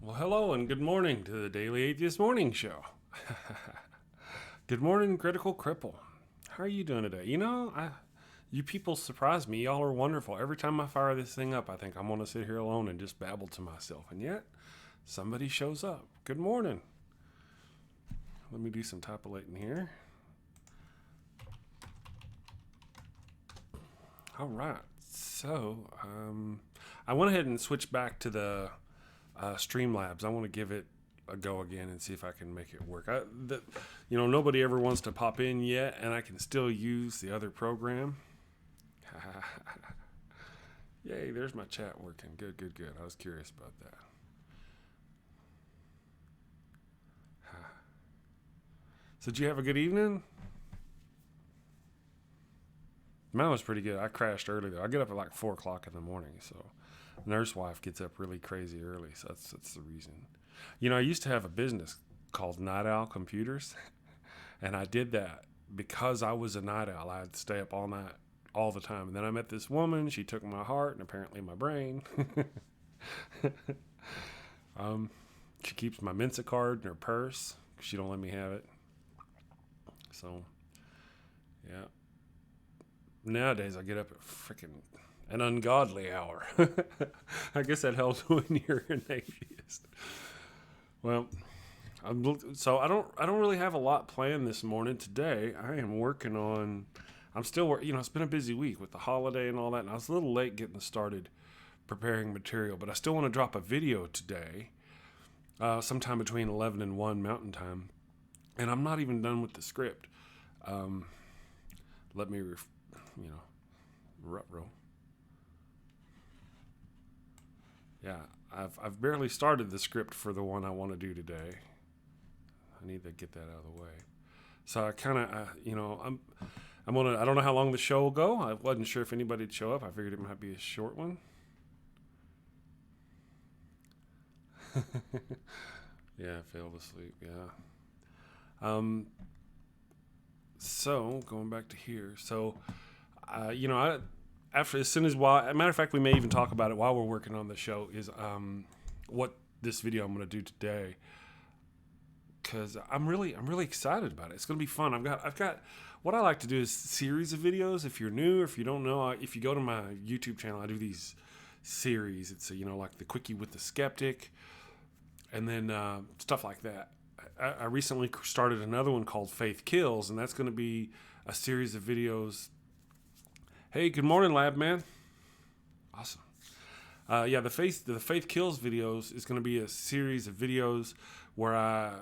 Well, hello and good morning to the Daily Atheist Morning Show. Good morning, Critical Cripple. How are you doing today? You people surprise me. Y'all are wonderful. Every time I fire this thing up, I think I'm going to sit here alone and just babble to myself. And yet, somebody shows up. Good morning. Let me do some typolating here. All right. So, I went ahead and switched back to the Streamlabs. I want to give it a go again and see if I can make it work. Nobody ever wants to pop in yet, and I can still use the other program. Yay, there's my chat working. Good. I was curious about that. So did you have a good evening? Mine was pretty good. I crashed early, though. I get up at like 4 o'clock in the morning, so nurse wife gets up really crazy early, so that's the reason. I used to have a business called Night Owl Computers, and I did that because I was a night owl. I'd stay up all night, all the time. And then I met this woman. She took my heart and apparently my brain. She keeps my Mensa card in her purse. She don't let me have it. So, yeah. Nowadays, I get up at freaking an ungodly hour. I guess that helps when you're an atheist. Well, I don't really have a lot planned this morning. Today, I am working on. I'm still working. It's been a busy week with the holiday and all that, and I was a little late getting started preparing material, but I still want to drop a video today, sometime between 11 and 1 Mountain Time, and I'm not even done with the script. Let me, rut-row. Yeah, I've barely started the script for the one I want to do today. I need to get that out of the way. So I kind of, I'm gonna. I don't know how long the show will go. I wasn't sure if anybody'd show up. I figured it might be a short one. Yeah, I failed to sleep. Yeah. So going back to here. So, as soon as matter of fact, we may even talk about it while we're working on the show. Is what this video I'm going to do today, because I'm really excited about it. It's going to be fun. I've got what I like to do is series of videos. If you're new, or if you don't know, if you go to my YouTube channel, I do these series. It's like the Quickie with the Skeptic, and then stuff like that. I recently started another one called Faith Kills, and that's going to be a series of videos. Hey, good morning, Lab Man. Awesome. The Faith Kills videos is going to be a series of videos where I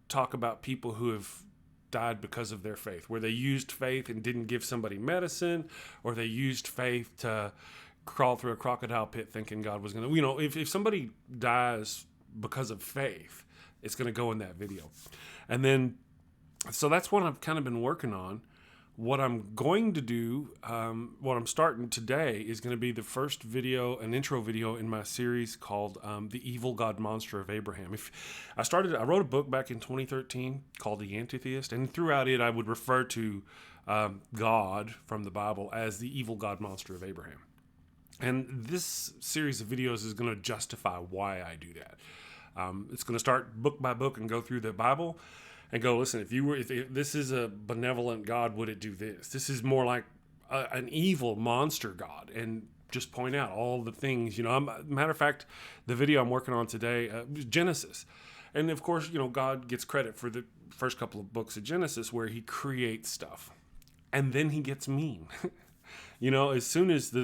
talk about people who have died because of their faith, where they used faith and didn't give somebody medicine, or they used faith to crawl through a crocodile pit thinking God was going to, if somebody dies because of faith, it's going to go in that video. And then, so that's what I've kind of been working on. What I'm going to do, what I'm starting today, is going to be the first video, an intro video in my series called The Evil God Monster of Abraham. I wrote a book back in 2013 called The Atheist, and throughout it I would refer to God from the Bible as the evil God monster of Abraham. And this series of videos is going to justify why I do that. It's going to start book by book and go through the Bible and go, listen, if this is a benevolent God, would it do this? This is more like an evil monster God, and just point out all the things. Matter of fact, the video I'm working on today, Genesis, and of course, God gets credit for the first couple of books of Genesis where He creates stuff, and then He gets mean. As soon as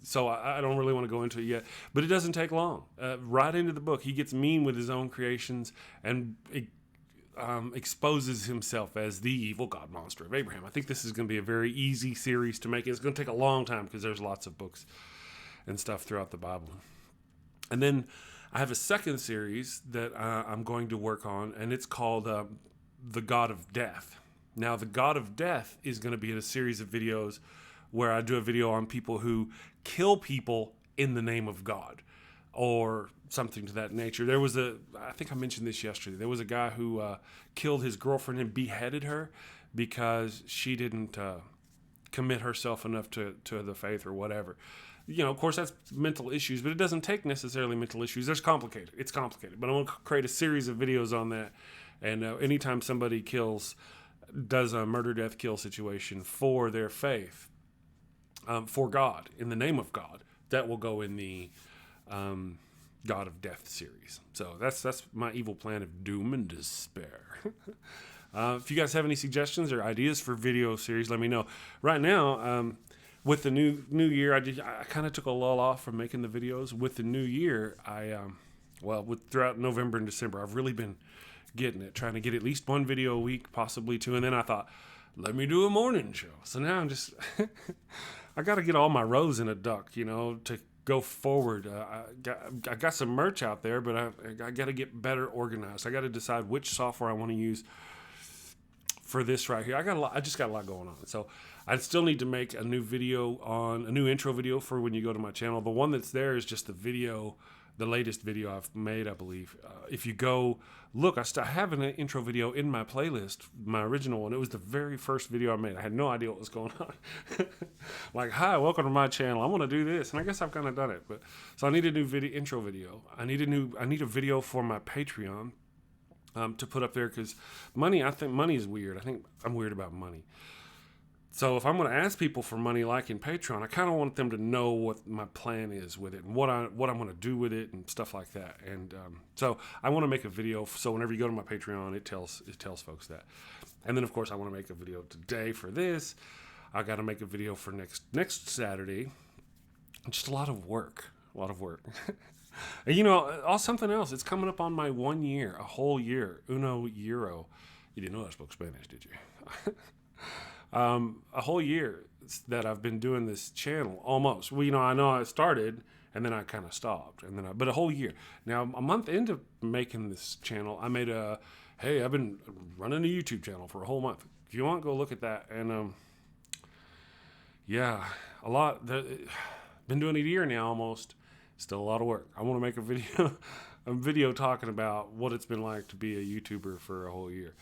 so I don't really want to go into it yet, but it doesn't take long. Right into the book, He gets mean with His own creations and exposes Himself as the evil God monster of Abraham. I think this is going to be a very easy series to make. It's going to take a long time because there's lots of books and stuff throughout the Bible. And then I have a second series that I'm going to work on, and it's called The God of Death. Now, The God of Death is going to be in a series of videos where I do a video on people who kill people in the name of God, or something to that nature. I think I mentioned this yesterday. There was a guy who killed his girlfriend and beheaded her because she didn't commit herself enough to the faith or whatever. of course that's mental issues, but it doesn't take necessarily mental issues. It's complicated, but I want to create a series of videos on that. And anytime somebody does a murder, death, kill situation for their faith, for God, in the name of God, that will go in the God of Death series. So that's my evil plan of doom and despair. If you guys have any suggestions or ideas for video series, let me know. Right now, with the new year, I kind of took a lull off from making the videos. With the new year, throughout November and December, I've really been getting it, trying to get at least one video a week, possibly two. And then I thought, let me do a morning show. So now I'm just, I got to get all my rows in a duck, to go forward. I got some merch out there, but I got to get better organized. I got to decide which software I want to use for this right here. I just got a lot going on. So I still need to make a new intro video for when you go to my channel. The one that's there is just the latest video I've made, I believe. If you go look, I have an intro video in my playlist, my original one. It was the very first video I made. I had no idea what was going on. Like, hi, welcome to my channel. I want to do this, and I guess I've kind of done it. So I need a new intro video. I need a video for my Patreon to put up there, because I think money is weird. I think I'm weird about money. So if I'm going to ask people for money, like in Patreon, I kind of want them to know what my plan is with it and what I'm going to do with it and stuff like that. And so I want to make a video, so whenever you go to my Patreon, it tells folks that. And then of course I want to make a video today for this. I got to make a video for next Saturday. Just a lot of work. And something else. It's coming up on my 1 year, a whole year. Uno Euro. You didn't know I spoke Spanish, did you? A whole year that I've been doing this channel, almost. Well, I know I started and then I kind of stopped, but a whole year. Now, a month into making this channel, I made I've been running a YouTube channel for a whole month. If you want, go look at that. And a lot. Been doing it a year now, almost. Still a lot of work. I want to make a video talking about what it's been like to be a YouTuber for a whole year.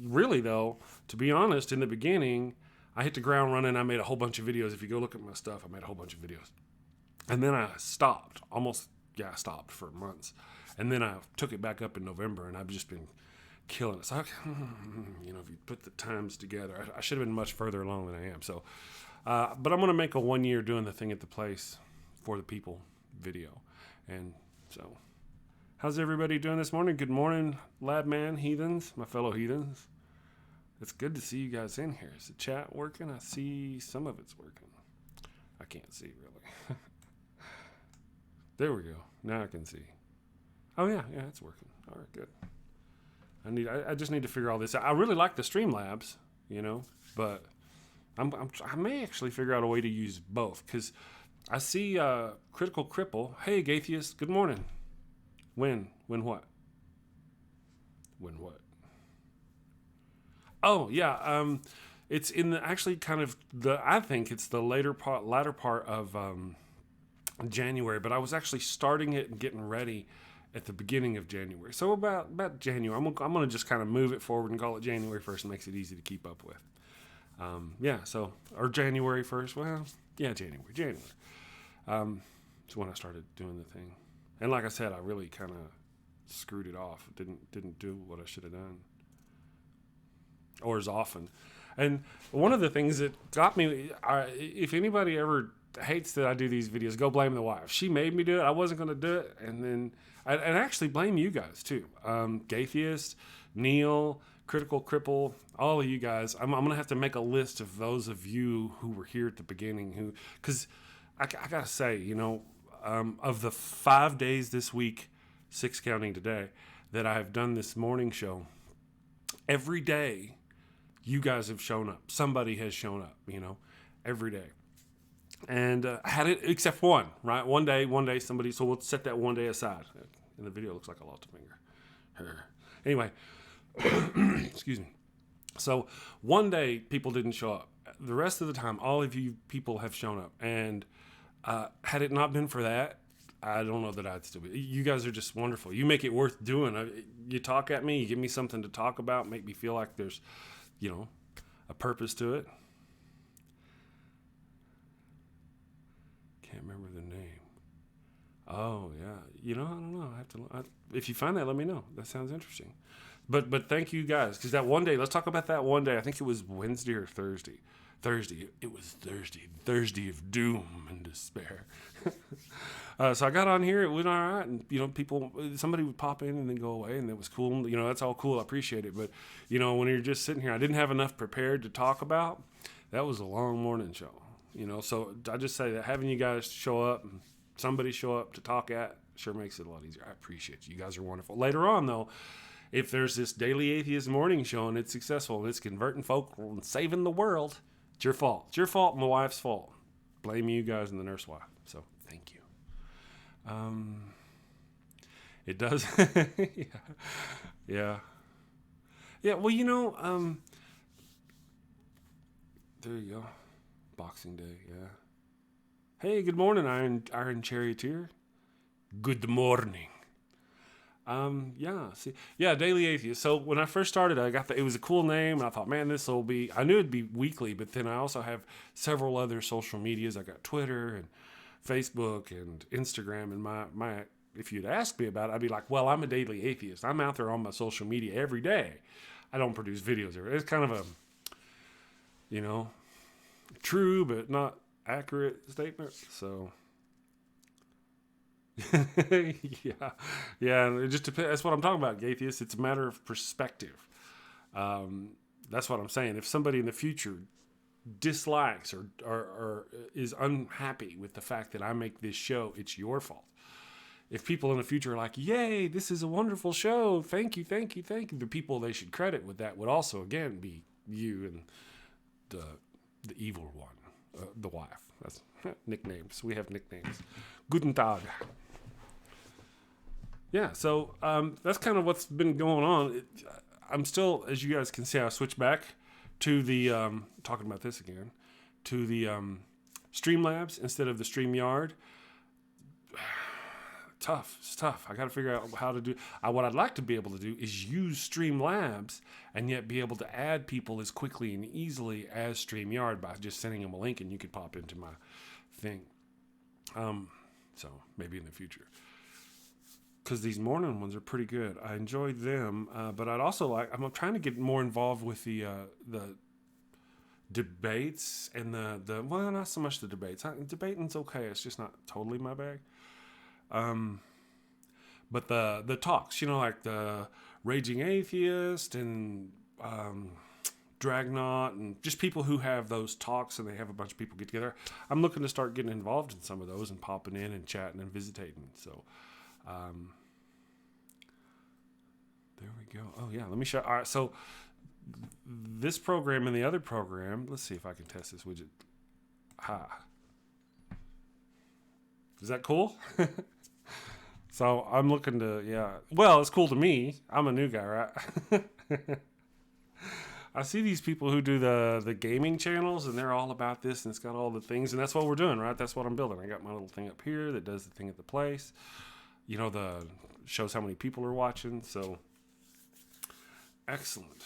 Really, though, to be honest, in the beginning, I hit the ground running. I made a whole bunch of videos. If you go look at my stuff, I made a whole bunch of videos. And then I stopped. I stopped for months. And then I took it back up in November, and I've just been killing it. So, if you put the times together, I should have been much further along than I am. So, but I'm going to make a 1 year doing the thing at the place for the people video. And so, how's everybody doing this morning? Good morning, lab man, heathens, my fellow heathens. It's good to see you guys in here. Is the chat working? I see some of it's working. I can't see really. There we go. Now I can see. Oh yeah, it's working. All right, good. I just need to figure all this out. I really like the Streamlabs, but I may actually figure out a way to use both, because I see Critical Cripple. Hey, Gaytheist, good morning. When what? Oh, yeah. It's in the, actually kind of I think it's the latter part of January, but I was actually starting it and getting ready at the beginning of January. So about January, I'm going to just kind of move it forward and call it January 1st. It makes it easy to keep up with. Or January 1st. Well, yeah, January. It's when I started doing the thing. And like I said, I really kind of screwed it off. Didn't do what I should have done, or as often. And one of the things that got me, if anybody ever hates that I do these videos, go blame the wife. She made me do it. I wasn't going to do it. And then I actually blame you guys too. Gaytheist, Neil, Critical Cripple, all of you guys. I'm going to have to make a list of those of you who were here at the beginning, because I got to say, of the 5 days this week, 6 counting today, that I have done this morning show, every day you guys have shown up. Somebody has shown up, every day. And had it, except one, right? One day somebody, so we'll set that one day aside. And the video looks like I lost a finger. Anyway, excuse me. So one day people didn't show up. The rest of the time, all of you people have shown up. And had it not been for that, I don't know that I'd still be. You guys are just wonderful. You make it worth doing. You talk at me, you give me something to talk about, make me feel like there's, a purpose to it. Can't remember the name. Oh yeah, I don't know. I have to. If you find that, let me know. That sounds interesting. But thank you guys, because that one day. Let's talk about that one day. I think it was Wednesday or Thursday. Thursday. It was Thursday. Thursday of doom and despair. So I got on here. It went all right, and somebody would pop in and then go away, and it was cool. That's all cool. I appreciate it. But when you're just sitting here, I didn't have enough prepared to talk about. That was a long morning show. So I just say that having you guys show up and somebody show up to talk at sure makes it a lot easier. I appreciate you. You guys are wonderful. Later on, though, if there's this Daily Atheist morning show and it's successful and it's converting folk and saving the world, it's your fault. It's your fault and my wife's fault. Blame you guys and the nurse wife. So thank you. It does. Yeah. Well, there you go. Boxing Day, yeah. Hey, good morning, Iron Charioteer. Good morning. Daily Atheist. So when I first started, it was a cool name, and I thought, man, I knew it'd be weekly, but then I also have several other social medias. I got Twitter and Facebook and Instagram, and my if you'd asked me about it, I'd be like, well, I'm a daily atheist. I'm out there on my social media every day. I don't produce videos every day. It's kind of a, true but not accurate statement. So yeah, it just depends. That's what I'm talking about, Gaytheist. It's a matter of perspective. That's what I'm saying. If somebody in the future dislikes or is unhappy with the fact that I make this show, it's your fault. If people in the future are like, yay, this is a wonderful show, thank you, the people they should credit with that would also, again, be you and the evil one, the wife. That's nicknames. We have nicknames. Guten Tag. Yeah, so that's kind of what's been going on. I'm still, as you guys can see, I switched back to the, talking about this again, to the Streamlabs instead of the StreamYard. It's tough. I got to figure out how to do. What I'd like to be able to do is use Streamlabs and yet be able to add people as quickly and easily as StreamYard by just sending them a link and you could pop into my thing. So maybe in the future, because these morning ones are pretty good. I enjoyed them, but I'd also I'm trying to get more involved with the debates and the well, not so much the debates. Debating's okay. It's just not totally my bag. But the talks, like the Raging Atheist and Dragnot and just people who have those talks and they have a bunch of people get together. I'm looking to start getting involved in some of those and popping in and chatting and visitating. So, there we go. Oh yeah, let me show. All right, so this program and the other program. Let's see if I can test this widget. Is that cool? So I'm looking to, well, it's cool to me. I'm a new guy, right? I see these people who do the gaming channels, and they're all about this, and it's got all the things, and that's what we're doing, right? That's what I'm building. I got my little thing up here that does the thing at the place. The shows how many people are watching, so excellent.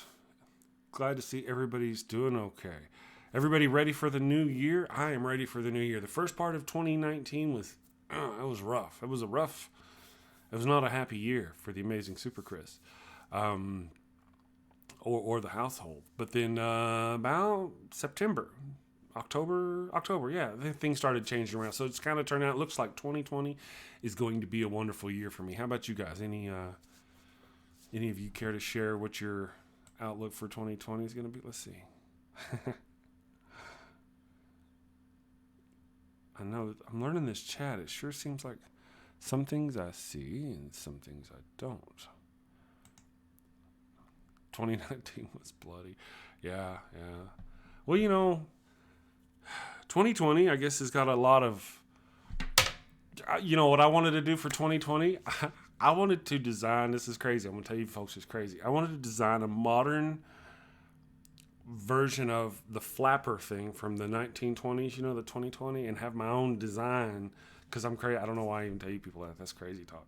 Glad to see everybody's doing okay. Everybody ready for the new year? I am ready for the new year. The first part of 2019 was, it was rough. It was not a happy year for the amazing Super Chris, or the household. But then about October, yeah, things started changing around. So it's kind of turned out. It looks like 2020 is going to be a wonderful year for me. How about you guys? Any of you care to share what your outlook for 2020 is going to be? Let's see. I know that I'm learning this chat. It sure seems like some things I see and some things I don't. 2019 was bloody. Yeah. Well, 2020, I guess, has got a lot of... what I wanted to do for 2020? I wanted to design... This is crazy. I'm going to tell you folks it's crazy. I wanted to design a modern version of the flapper thing from the 1920s, the 2020, and have my own design, because I'm crazy. I don't know why I even tell you people that. That's crazy talk.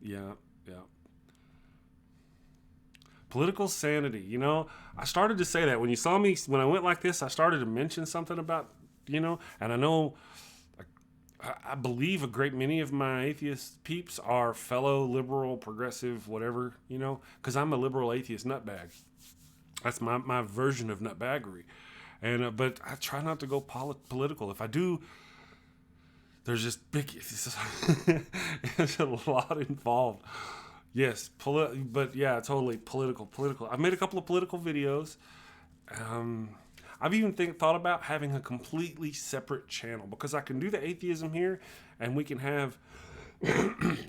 Yeah. Political sanity. You know, I started to say that when you saw me, when I went like this, I started to mention something about, you know, and I know, I believe a great many of my atheist peeps are fellow liberal, progressive, whatever, you know, because I'm a liberal atheist nutbag. That's my version of nutbaggery. And, but I try not to go political. If I do, there's just big, there's a lot involved. Yes, but yeah, totally political. I've made a couple of political videos. I've even thought about having a completely separate channel because I can do the atheism here, and we can have.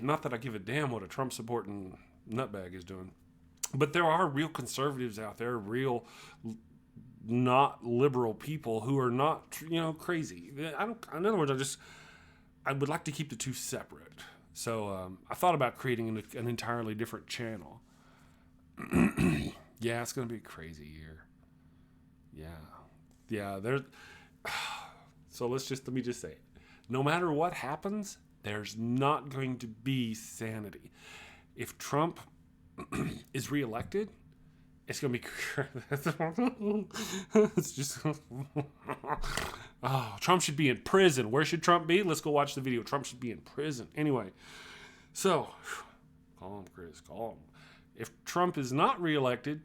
Not that I give a damn what a Trump supporting nutbag is doing, but there are real conservatives out there, real not liberal people who are not, you know, crazy. In other words, I would like to keep the two separate. So I thought about creating an entirely different channel. Yeah, it's going to be a crazy year. Yeah. So let me just say it. No matter what happens, there's not going to be sanity. If Trump is reelected, it's going to be... It's just... Oh, Trump should be in prison. Where should Trump be? Let's go watch the video. Trump should be in prison. Anyway, so... Calm, Chris, calm. If Trump is not reelected,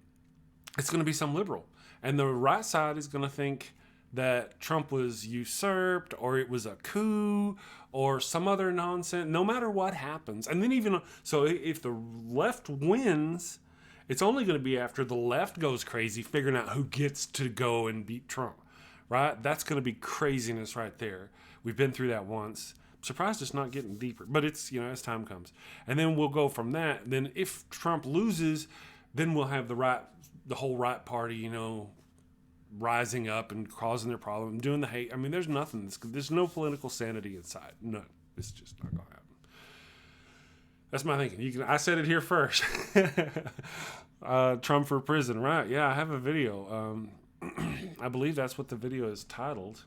it's going to be some liberal. And the right side is going to think that Trump was usurped or it was a coup or some other nonsense, no matter what happens. And then even... So if the left wins... It's only going to be after the left goes crazy figuring out who gets to go and beat Trump, right? That's going to be craziness right there. We've been through that once. I'm surprised it's not getting deeper, but it's, you know, as time comes. And then we'll go from that. Then if Trump loses, then we'll have the whole right party, you know, rising up and causing their problem, doing the hate. I mean, there's nothing. There's no political sanity inside. None. It's just not going to happen. That's my thinking. I said it here first. Trump for prison, right? Yeah, I have a video. I believe that's what the video is titled.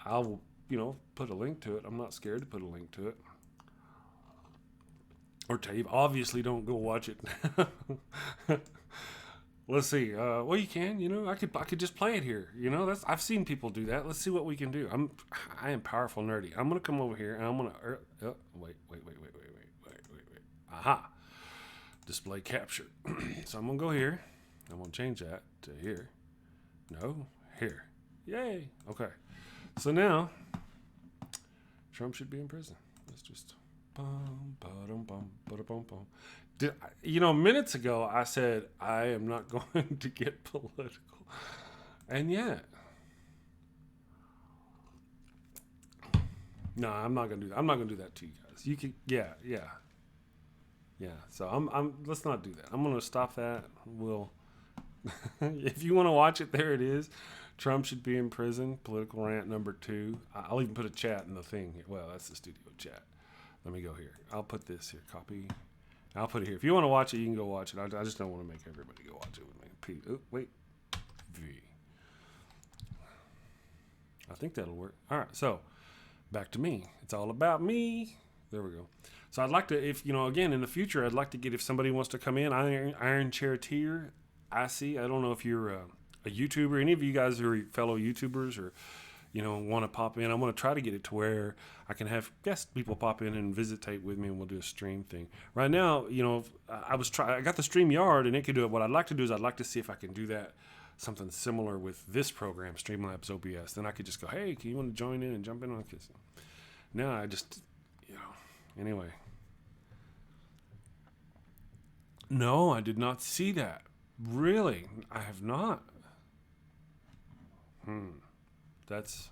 I'll, you know, put a link to it. I'm not scared to put a link to it. Or tell you, obviously don't go watch it. Let's see. Well, you can, you know, I could just play it here. You know, I've seen people do that. Let's see what we can do. I am powerful nerdy. I'm going to come over here and I'm going to, wait. Aha. Display capture. So I'm going to go here. I'm going to change that to here. No, here. Yay. Okay. So now, Trump should be in prison. Let's just... You know, minutes ago, I said, I am not going to get political. And yet... No, I'm not going to do that. I'm not going to do that to you guys. You can... Yeah. So let's not do that. I'm going to stop that. We'll, if you want to watch it, there it is. Trump should be in prison. Political rant number 2. I'll even put a chat in the thing here. Well, that's the studio chat. Let me go here. I'll put this here. Copy. I'll put it here. If you want to watch it, you can go watch it. I just don't want to make everybody go watch it with me. P. Oh, wait. V. I think that'll work. All right. So back to me. It's all about me. There we go. So I'd like to, if, you know, again, in the future, I'd like to get, if somebody wants to come in, Iron Chair Tier, I don't know if you're a YouTuber, any of you guys who are fellow YouTubers or, you know, want to pop in. I'm going to try to get it to where I can have guest people pop in and visitate with me and we'll do a stream thing. Right now, you know, I got the StreamYard and it could do it. What I'd like to do is I'd like to see if I can do that, something similar with this program, Streamlabs OBS. Then I could just go, hey, can you want to join in and jump in on this? No, I just, you know, anyway. No, I did not see that. Really? I have not. That's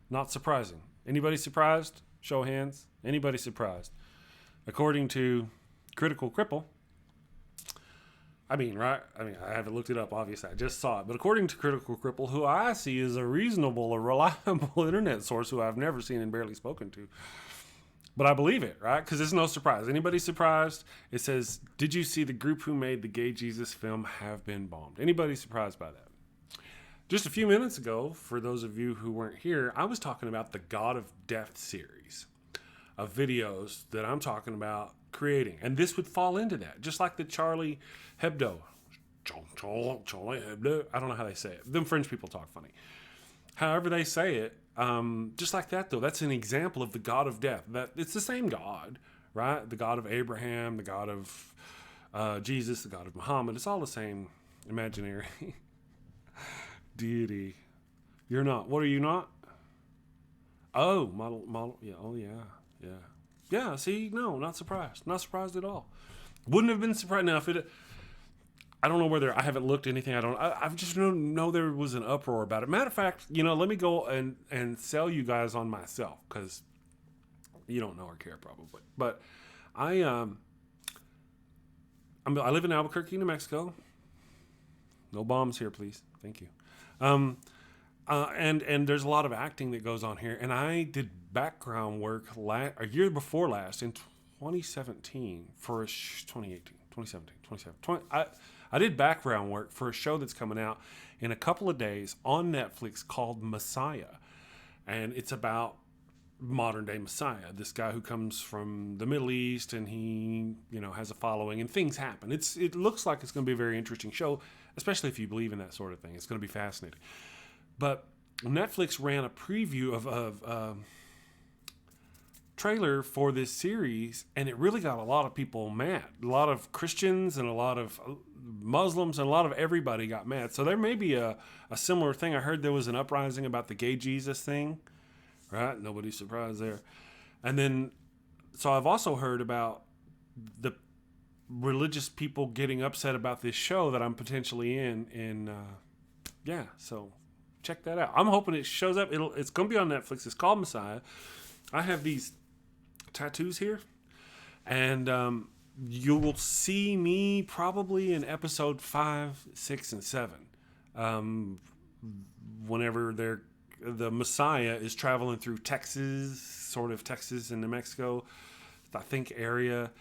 not surprising. Anybody surprised? Show of hands. Anybody surprised? According to Critical Cripple, I haven't looked it up, obviously. I just saw it. But according to Critical Cripple, who I see as a reasonable, a reliable internet source who I've never seen and barely spoken to, but I believe it, right? Because it's no surprise. Anybody surprised? It says, did you see the group who made the Gay Jesus film have been bombed? Anybody surprised by that? Just a few minutes ago, for those of you who weren't here, I was talking about the God of Death series of videos that I'm talking about creating. And this would fall into that. Just like the Charlie Hebdo. Charlie Hebdo. I don't know how they say it. Them French people talk funny. However they say it, just like that, though, that's an example of the God of death. That it's the same God, right? The God of Abraham, the God of Jesus, the God of Muhammad. It's all the same imaginary deity. You're not. What are you not? Oh, model. Yeah. Oh, yeah. Yeah. Yeah. See, no, not surprised. Not surprised at all. Wouldn't have been surprised. Now, if it, I don't know whether I haven't looked anything. I just know there was an uproar about it. Matter of fact, let me go and sell you guys on myself, because you don't know or care probably. But I live in Albuquerque, New Mexico. No bombs here, please. Thank you. And there's a lot of acting that goes on here. And I did background work a year before last in 2017 for 2017. I did background work for a show that's coming out in a couple of days on Netflix called Messiah. And it's about modern day Messiah, this guy who comes from the Middle East, and he, has a following, and things happen. It looks like it's going to be a very interesting show, especially if you believe in that sort of thing. It's going to be fascinating. But Netflix ran a preview of trailer for this series, and it really got a lot of people mad. A lot of Christians and a lot of Muslims and a lot of everybody got mad. So there may be a similar thing. I heard there was an uprising about the gay Jesus thing, right? Nobody's surprised there. And then, so I've also heard about the religious people getting upset about this show that I'm potentially in. So check that out. I'm hoping it shows up. It's going to be on Netflix. It's called Messiah. I have these tattoos here, and you will see me probably in episode 5, 6, and 7. Whenever the Messiah is traveling through Texas and New Mexico, I think area.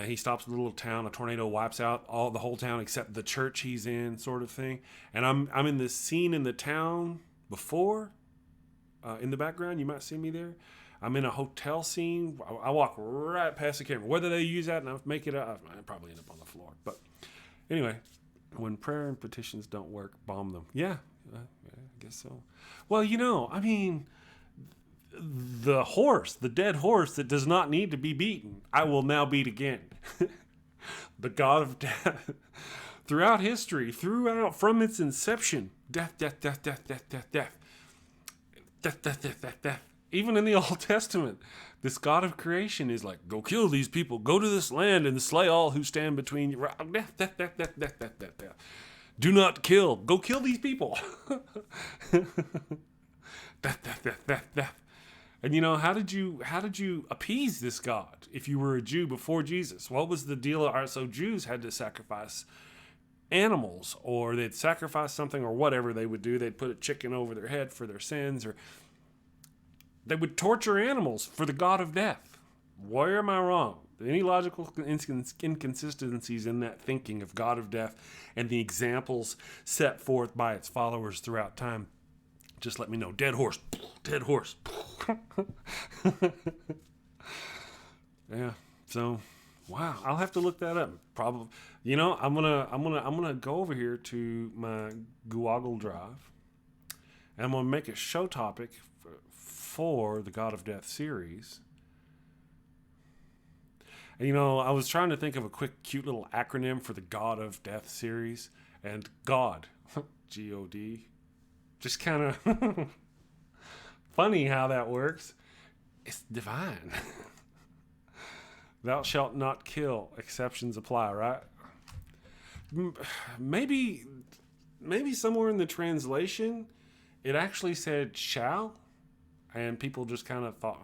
He stops at a little town. A tornado wipes out the whole town except the church he's in, sort of thing. And I'm in this scene in the town before. In the background, you might see me there. I'm in a hotel scene. I walk right past the camera. Whether they use that and I make it up, I probably end up on the floor. But anyway, when prayer and petitions don't work, bomb them. Yeah, I guess so. Well, the dead horse that does not need to be beaten, I will now beat again. The God of death. Throughout history, from its inception, death. Even in the Old Testament, this God of creation is like, go kill these people, go to this land and slay all who stand between you. Death. Do not kill. Go kill these people. Death. And how did you appease this God if you were a Jew before Jesus? What was the deal? So Jews had to sacrifice animals, or they'd sacrifice something, or whatever they would do. They'd put a chicken over their head for their sins, or they would torture animals for the God of death. Where am I wrong? Any logical inconsistencies in that thinking of God of death and the examples set forth by its followers throughout time? Just let me know. Dead horse. Yeah. So, wow. I'll have to look that up. Probably. I'm gonna go over here to my Google Drive, and I'm gonna make a show topic for the God of Death series. And I was trying to think of a quick, cute little acronym for the God of Death series, and God, G-O-D. Just kind of funny how that works. It's divine. Thou shalt not kill. Exceptions apply, right? Maybe somewhere in the translation, it actually said shall, and people just kind of thought,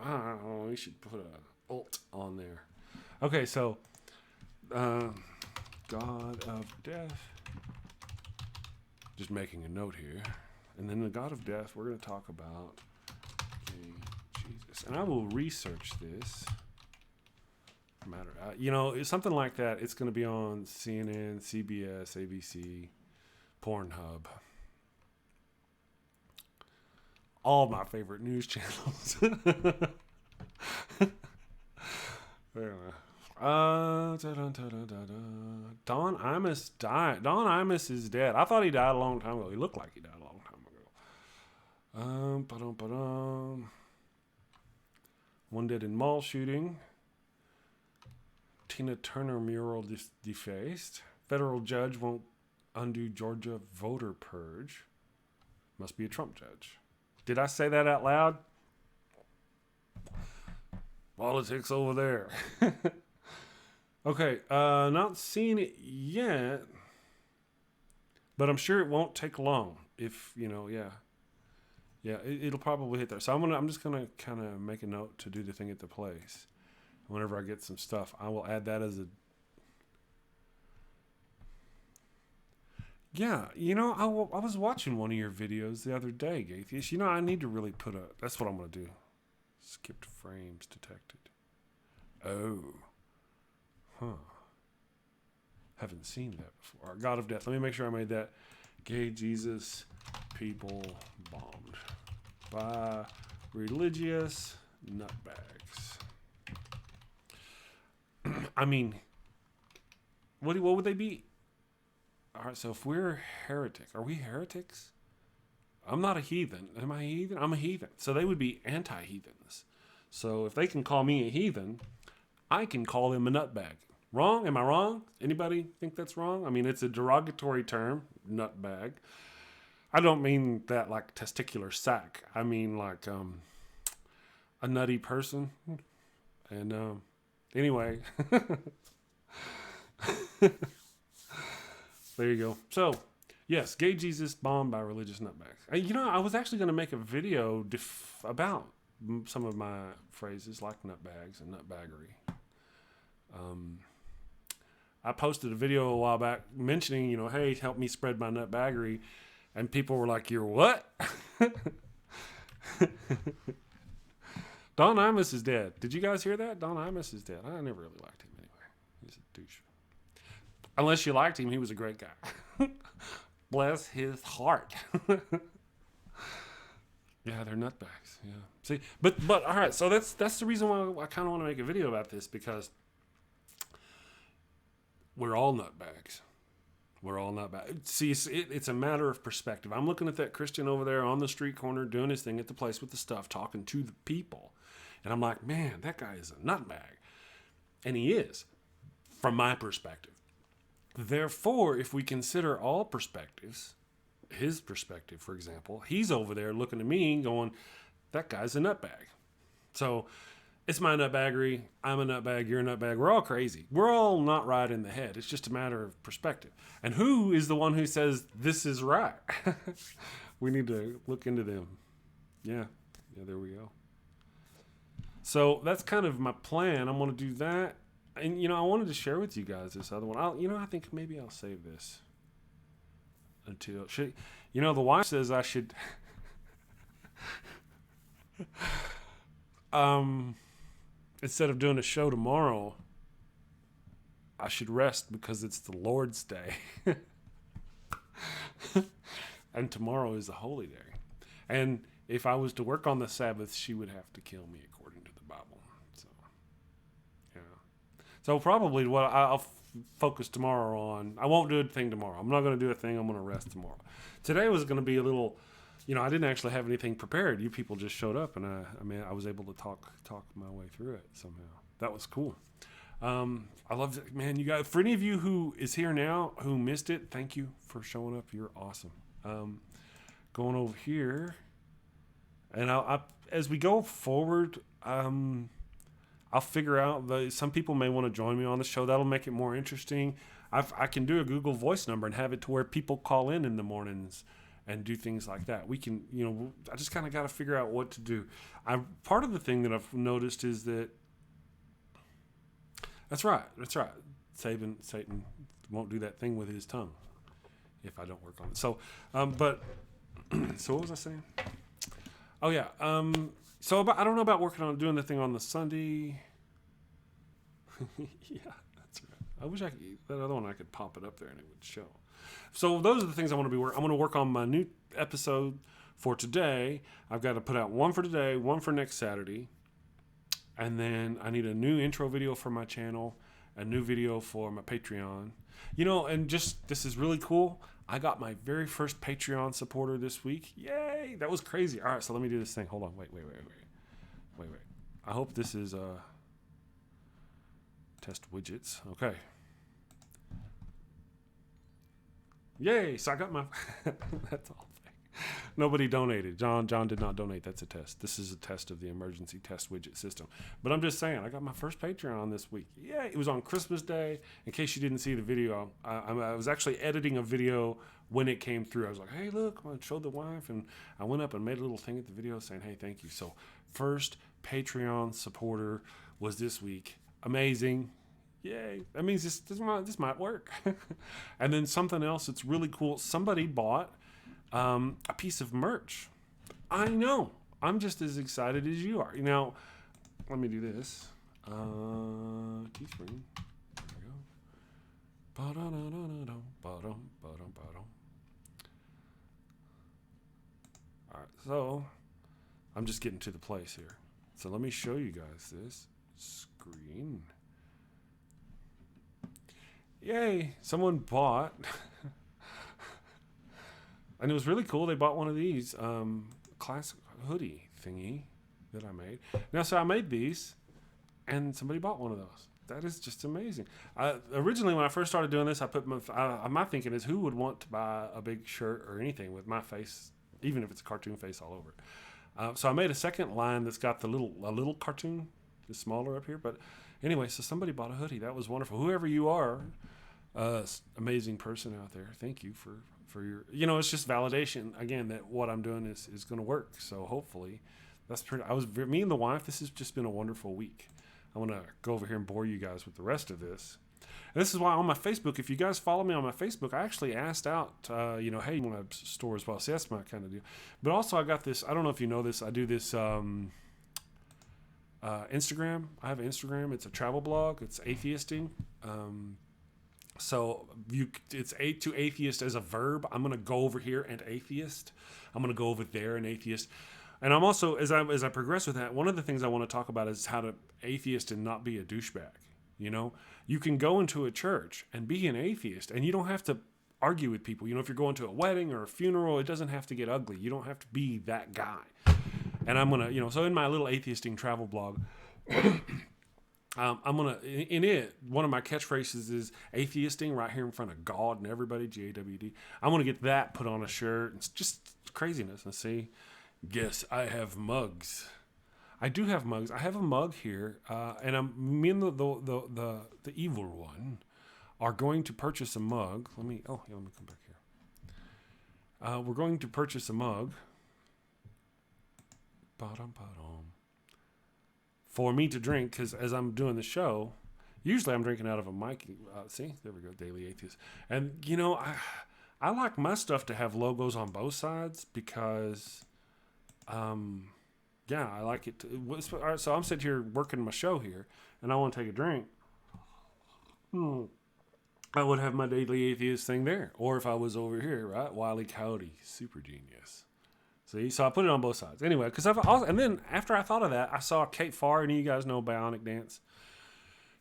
we should put a alt on there. Okay, so God of Death. Just making a note here. And then the God of Death, we're going to talk about Jesus. And I will research this. It's something like that. It's going to be on CNN, CBS, ABC, Pornhub. All my favorite news channels. Anyway, Don Imus died. Don Imus is dead. I thought he died a long time ago. He looked like he died a long time ago. One dead in mall shooting. Tina Turner mural defaced. Federal judge won't undo Georgia voter purge. Must be a Trump judge. Did I say that out loud? Politics over there. Okay, not seeing it yet, but I'm sure it won't take long. If yeah, it'll probably hit there. So I'm just gonna kind of make a note to do the thing at the place. Whenever I get some stuff, I will add that as a. Yeah, I was watching one of your videos the other day, Gaytheist. I need to really put a. That's what I'm gonna do. Skipped frames detected. Oh. Huh. Haven't seen that before. God of Death. Let me make sure I made that. Gay Jesus people bombed by religious nutbags. I mean, what would they be? All right, so if we're heretic, are we heretics? I'm not a heathen. Am I a heathen? I'm a heathen. So they would be anti-heathens. So if they can call me a heathen, I can call them a nutbag. Wrong? Am I wrong? Anybody think that's wrong? I mean, it's a derogatory term, nutbag. I don't mean that like testicular sack. I mean like a nutty person. And anyway, there you go. So, yes, gay Jesus bombed by religious nutbags. I was actually going to make a video about some of my phrases like nutbags and nutbaggery. I posted a video a while back mentioning, hey, help me spread my nutbaggery. And people were like, you're what? Don Imus is dead. Did you guys hear that? Don Imus is dead. I never really liked him anyway. He's a douche. Unless you liked him, he was a great guy. Bless his heart. Yeah, they're nutbags. Yeah. See, but all right. So that's the reason why I kind of want to make a video about this, because we're all nutbags. We're all nutbags. See, it's a matter of perspective. I'm looking at that Christian over there on the street corner doing his thing at the place with the stuff, talking to the people, and I'm like, man, that guy is a nutbag, and he is, from my perspective. Therefore, if we consider all perspectives, his perspective, for example, he's over there looking at me and going, that guy's a nutbag. So it's my nutbaggery. I'm a nutbag. You're a nutbag. We're all crazy. We're all not right in the head. It's just a matter of perspective. And who is the one who says this is right? We need to look into them. Yeah, there we go. So that's kind of my plan. I'm going to do that. And, I wanted to share with you guys this other one. I think maybe I'll save this until... the wife says I should... Instead of doing a show tomorrow, I should rest because it's the Lord's Day. And tomorrow is a holy day. And if I was to work on the Sabbath, she would have to kill me according to the Bible. So, yeah. So probably what I'll focus tomorrow on, I won't do a thing tomorrow. I'm not going to do a thing. I'm going to rest tomorrow. Today was going to be a little... I didn't actually have anything prepared. You people just showed up, and I was able to talk my way through it somehow. That was cool. I love it, man. You guys, for any of you who is here now who missed it, thank you for showing up. You're awesome. Going over here, and as we go forward, I'll figure out some people may want to join me on the show. That'll make it more interesting. I can do a Google Voice number and have it to where people call in the mornings and do things like that. We can, I just kind of got to figure out what to do. Part of the thing that I've noticed is that, that's right. Satan won't do that thing with his tongue if I don't work on it. So, so what was I saying? Oh yeah. So I don't know about working on doing the thing on the Sunday. Yeah, that's right. I wish that other one I could pop it up there and it would show. So those are the things I want to be working. I'm going to work on my new episode for today. I've got to put out one for today, one for next Saturday. And then I need a new intro video for my channel. a new video for my Patreon. You know, and just, this is really cool. I got my very first Patreon supporter this week. Yay! That was crazy. All right, so let me do this thing. Hold on. Wait. I hope this is test widgets. Okay. Yay! So I got my. That's all. Nobody donated. John did not donate. That's a test. This is a test of the emergency test widget system. But I'm just saying, I got my first Patreon this week. Yeah, it was on Christmas Day. In case you didn't see the video, I was actually editing a video when it came through. I was like, hey, look, I showed the wife. And I went up and made a little thing at the video saying, hey, thank you. So first Patreon supporter was this week. Amazing. Yay. That means this might work. And then something else that's really cool. Somebody bought a piece of merch. I know. I'm just as excited as you are. Now, let me do this. Teespring. There we go. All right. So, I'm just getting to the place here. So let me show you guys this screen. Yay! Someone bought. And it was really cool. They bought one of these classic hoodie thingy that I made. Now, so I made these, and somebody bought one of those. That is just amazing. Originally, when I first started doing this, I put my thinking is, who would want to buy a big shirt or anything with my face, even if it's a cartoon face all over it? So I made a second line that's got a little cartoon, is smaller up here. But anyway, so somebody bought a hoodie. That was wonderful. Whoever you are, amazing person out there. Thank you for your, it's just validation again that what I'm doing is going to work. So hopefully that's me and the wife, this has just been a wonderful week. I want to go over here and bore you guys with the rest of this. And this is why on my Facebook, if you guys follow me on my Facebook, I actually asked out, hey, you want to store as well. See, that's my kind of deal. But also I got this, I don't know if you know this, I do this, Instagram. I have an Instagram. It's a travel blog. It's atheisting. So it's to atheist as a verb. I'm going to go over here and atheist. I'm going to go over there and atheist. And I'm also, as I progress with that, one of the things I want to talk about is how to atheist and not be a douchebag. You can go into a church and be an atheist, and you don't have to argue with people. If you're going to a wedding or a funeral, it doesn't have to get ugly. You don't have to be that guy. And I'm going to, so in my little atheisting travel blog, I'm going to, in it, one of my catchphrases is atheisting right here in front of God and everybody, GAWD. I'm going to get that put on a shirt. It's just craziness. And see, guess I have mugs. I do have mugs. I have a mug here, and me and the evil one are going to purchase a mug. Let me come back here. We're going to purchase a mug. For me to drink, because as I'm doing the show, usually I'm drinking out of a mic. See, there we go, Daily Atheist. And, I like my stuff to have logos on both sides because, I like it. All right, so I'm sitting here working my show here, and I want to take a drink. I would have my Daily Atheist thing there. Or if I was over here, right? Wile E. Coyote, super genius. See, so I put it on both sides. Anyway, and then after I thought of that, I saw Kate Farr, and you guys know Bionic Dance.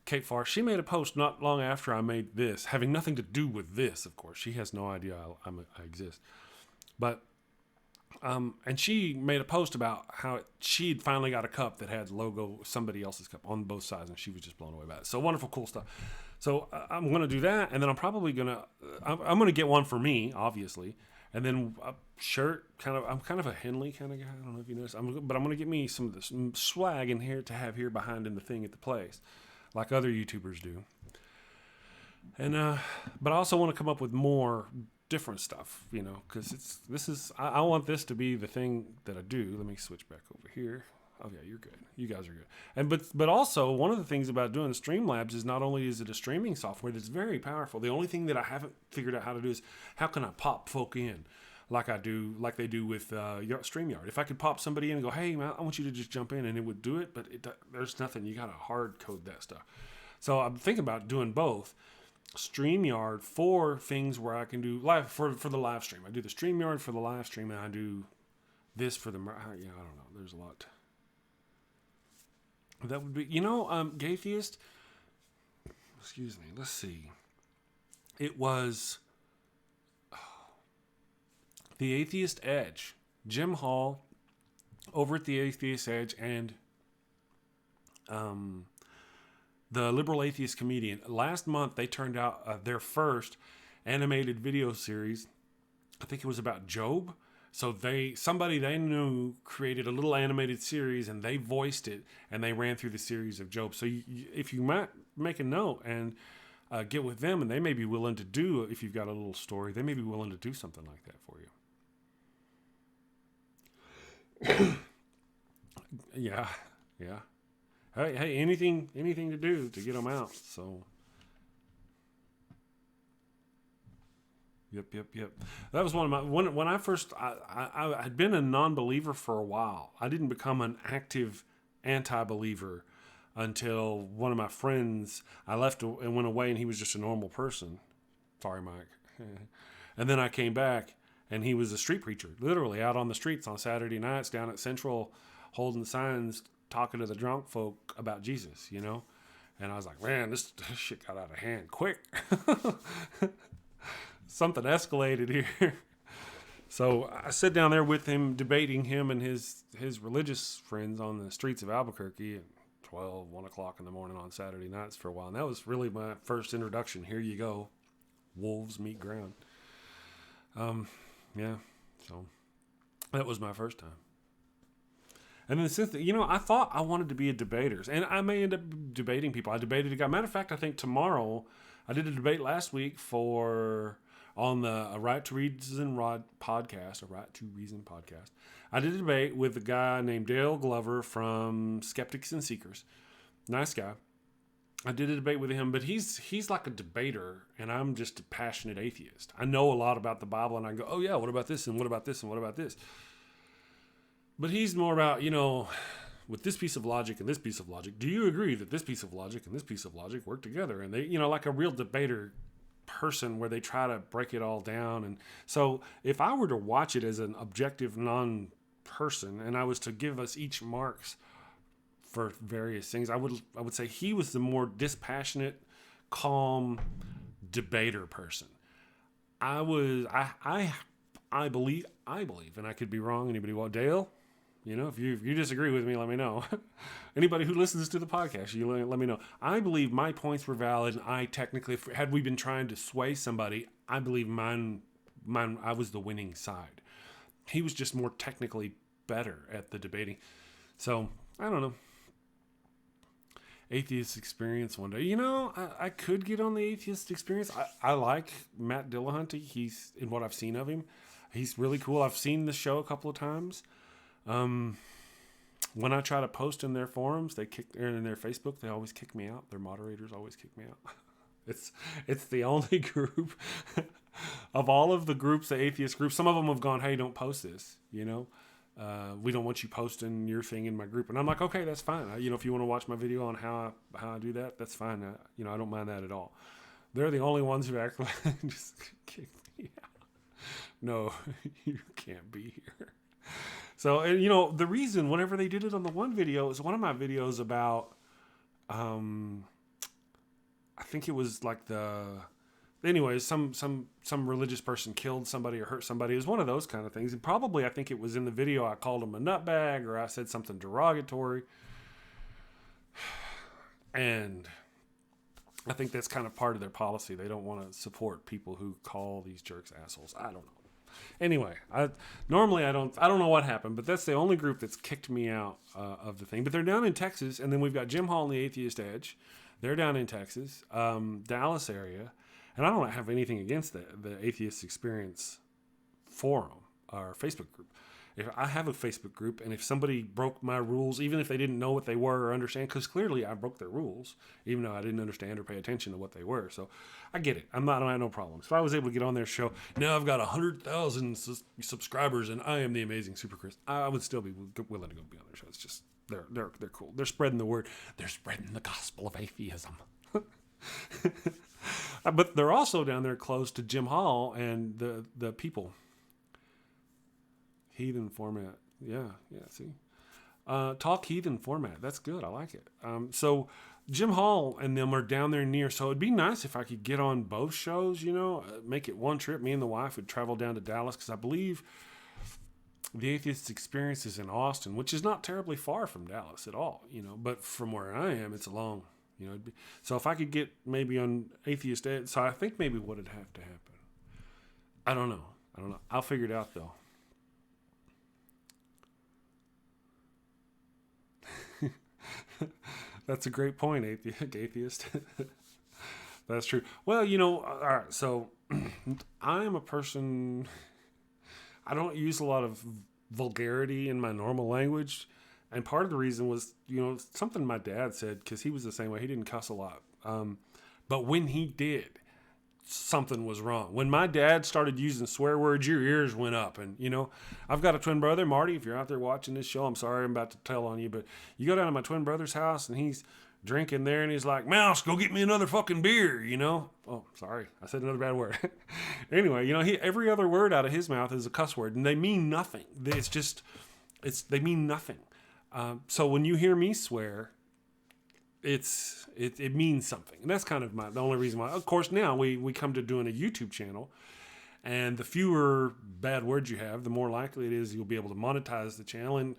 Kate Farr, she made a post not long after I made this, having nothing to do with this, of course. She has no idea I exist. But, and she made a post about how she'd finally got a cup that had logo, somebody else's cup on both sides, and she was just blown away by it. So wonderful, cool stuff. So I'm going to do that, and then I'm probably going to, I'm going to get one for me, obviously. And then a shirt, I'm kind of a Henley kind of guy. I don't know if you noticed. But I'm going to get me some swag in here to have here behind in the thing at the place, like other YouTubers do. And but I also want to come up with more different stuff, because I want this to be the thing that I do. Let me switch back over here. Oh yeah, you're good. You guys are good. And but also one of the things about doing Streamlabs is not only is it a streaming software that's very powerful. The only thing that I haven't figured out how to do is how can I pop folk in, like they do with StreamYard. If I could pop somebody in and go, hey man, I want you to just jump in, and it would do it, but there's nothing. You got to hard code that stuff. So I'm thinking about doing both. StreamYard for things where I can do live for the live stream. I do the StreamYard for the live stream, and I do this for the I don't know. There's a lot. That would be, Gaytheist. excuse me. Let's see. It was the Atheist Edge. Jim Hall over at the Atheist Edge and the liberal atheist comedian. Last month they turned out their first animated video series. I think it was about Job. So somebody they knew created a little animated series and they voiced it and they ran through the series of Job. So if you might make a note and get with them, and they may be willing to do, if you've got a little story, they may be willing to do something like that for you. Yeah. Hey, anything to do to get them out. So. Yep. That was one of my when I first I had been a non-believer for a while. I didn't become an active anti-believer until one of my friends. I left and went away, and he was just a normal person. Sorry, Mike. And then I came back, and he was a street preacher, literally out on the streets on Saturday nights down at Central, holding signs, talking to the drunk folk about Jesus. And I was like, man, this shit got out of hand quick. Something escalated here. So I sit down there with him, debating him and his religious friends on the streets of Albuquerque at 1 o'clock in the morning on Saturday nights for a while. And that was really my first introduction. Here you go. Wolves meet ground. So that was my first time. And then since, I thought I wanted to be a debater. And I may end up debating people. I debated a guy. Matter of fact, I think tomorrow, I did a debate last week on the A Right to Reason podcast, I did a debate with a guy named Dale Glover from Skeptics and Seekers. Nice guy. I did a debate with him, but he's like a debater, and I'm just a passionate atheist. I know a lot about the Bible, and I go, oh yeah, what about this, and what about this, and what about this? But he's more about, with this piece of logic and this piece of logic, do you agree that this piece of logic and this piece of logic work together? And they, like a real debater person where they try to break it all down. And so if I were to watch it as an objective non-person and I was to give us each marks for various things, I would say he was the more dispassionate, calm debater person. I believe, and I could be wrong. Anybody want Dale? If you disagree with me, let me know. Anybody who listens to the podcast, you let me know. I believe my points were valid, and I technically, had we been trying to sway somebody, I believe I was the winning side. He was just more technically better at the debating. So, I don't know. Atheist experience one day. I could get on the atheist experience. I like Matt Dillahunty. He's, in what I've seen of him, he's really cool. I've seen the show a couple of times. When I try to post in their forums, in their Facebook, they always kick me out. Their moderators always kick me out. It's the only group of all of the groups, the atheist groups. Some of them have gone, hey, don't post this. We don't want you posting your thing in my group. And I'm like, okay, that's fine. If you want to watch my video on how I do that, that's fine. I don't mind that at all. They're the only ones who act like just kick me out. No, you can't be here. So, the reason, whenever they did it on the one video, is one of my videos about, I think it was like anyways, some religious person killed somebody or hurt somebody. It was one of those kind of things. And probably, I think it was in the video, I called him a nutbag or I said something derogatory. And I think that's kind of part of their policy. They don't want to support people who call these jerks assholes. I don't know. Anyway, I don't know what happened, but that's the only group that's kicked me out of the thing. But they're down in Texas, and then we've got Jim Hall and the Atheist Edge. They're down in Texas, Dallas area, and I don't have anything against the Atheist Experience forum or Facebook group. If I have a Facebook group, and if somebody broke my rules, even if they didn't know what they were or understand, because clearly I broke their rules, even though I didn't understand or pay attention to what they were. So I get it. I have no problems. If I was able to get on their show, now I've got 100,000 subscribers, and I am the amazing Super Chris, I would still be willing to go be on their show. It's just, they're cool. They're spreading the word. They're spreading the gospel of atheism. But they're also down there close to Jim Hall and the people. Heathen format. Yeah, see. Talk heathen format. That's good. I like it. So Jim Hall and them are down there near, so it'd be nice if I could get on both shows, make it one trip. Me and the wife would travel down to Dallas, because I believe the Atheist Experience is in Austin, which is not terribly far from Dallas at all, but from where I am, it's a long, so if I could get maybe on Atheist Ed, so I think maybe what would have to happen. I don't know. I'll figure it out, though. That's a great point, atheist. That's true. Well, all right, so I am a person, I don't use a lot of vulgarity in my normal language. And part of the reason was, something my dad said, because he was the same way. He didn't cuss a lot. But when he did, something was wrong. When my dad started using swear words, your ears went up. And, I've got a twin brother, Marty. If you're out there watching this show, I'm sorry I'm about to tell on you, but you go down to my twin brother's house and he's drinking there and he's like, "Mouse, go get me another fucking beer," Oh, sorry. I said another bad word. Anyway, every other word out of his mouth is a cuss word, and they mean nothing. They mean nothing. So when you hear me swear, it means something. And that's kind of the only reason why. Of course, now we come to doing a YouTube channel, and the fewer bad words you have, the more likely it is you'll be able to monetize the channel. And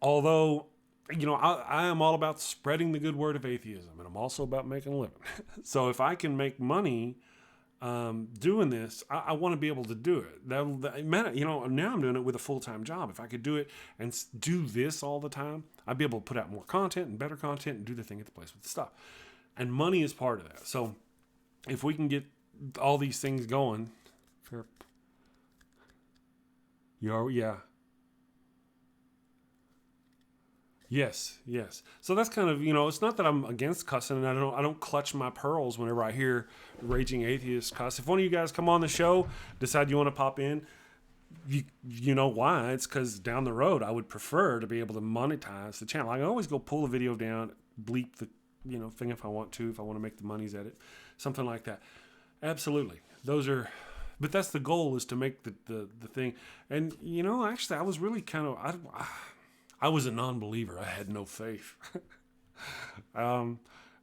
although, I am all about spreading the good word of atheism, and I'm also about making a living. So if I can make money doing this, I want to be able to do it. Now I'm doing it with a full-time job. If I could do it and do this all the time, I'd be able to put out more content and better content and do the thing at the place with the stuff. And money is part of that. So if we can get all these things going, yeah. Yes. So that's kind of, it's not that I'm against cussing, and I don't clutch my pearls whenever I hear raging atheist cuss. If one of you guys come on the show, decide you want to pop in, you know why? It's because down the road I would prefer to be able to monetize the channel. I can always go pull the video down, bleep the thing if I want to make the monies at it, something like that. Absolutely, but that's the goal, is to make the thing. And actually, I was really kind of I was a non-believer. I had no faith. And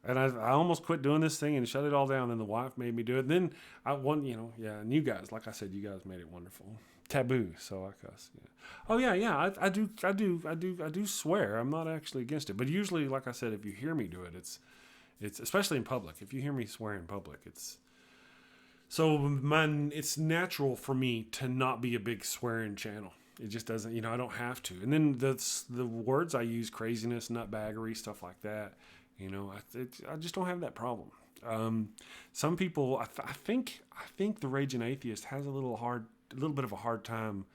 I almost quit doing this thing and shut it all down. And the wife made me do it. Then and you guys, like I said, you guys made it wonderful. Taboo, so I cuss. Yeah. Oh yeah. I do swear. I'm not actually against it. But usually, like I said, if you hear me do it, it's especially in public. If you hear me swear in public, it's natural for me to not be a big swearing channel. It just doesn't, I don't have to. And then the words I use, craziness, nutbaggery, stuff like that, I just don't have that problem. Some people, I think the raging atheist has a little bit of a hard time,